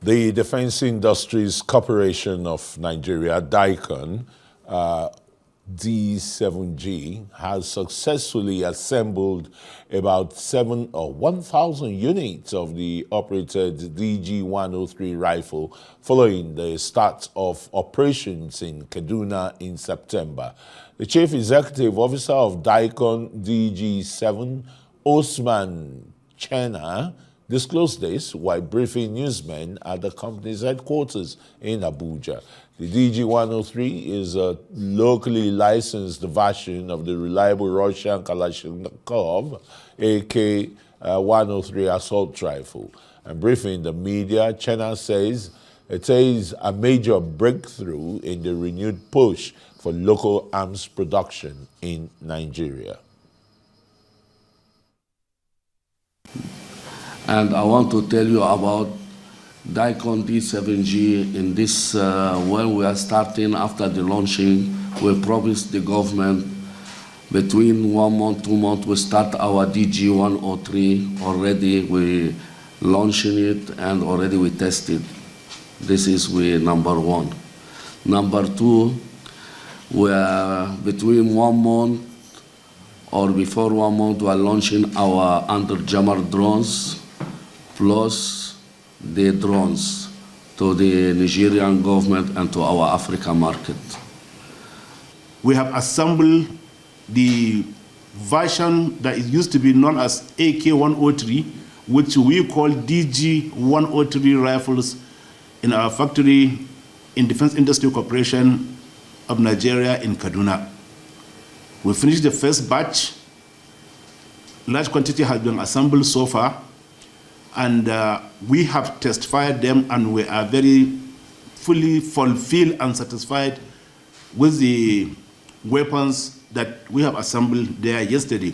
The Defense Industries Corporation of Nigeria, DICOND7G, has successfully assembled about 1,000 units of the operated DG-103 rifle following the start of operations in Kaduna in September. The Chief Executive Officer of DICOND DG-7, Osman Chena, disclosed this while briefing newsmen at the company's headquarters in Abuja. The DG-103 is a locally licensed version of the reliable Russian Kalashnikov AK-103 assault rifle. And briefing the media, Chena says it is a major breakthrough in the renewed push for local arms production in Nigeria. And I want to tell you about DICOND7G in this, when we are starting after the launching, we promised the government between 1 month, 2 months, we start our DG-103 already. We launching it and already we tested. This is number one. Number two, we are between 1 month or before 1 month, we are launching our under-jammer drones plus the drones to the Nigerian government and to our African market. We have assembled the version that is used to be known as AK-103, which we call DG-103 rifles in our factory in Defense Industry Corporation of Nigeria in Kaduna. We finished the first batch. Large quantity has been assembled so far, and we have testified them, and we are very fully fulfilled and satisfied with the weapons that we have assembled there yesterday.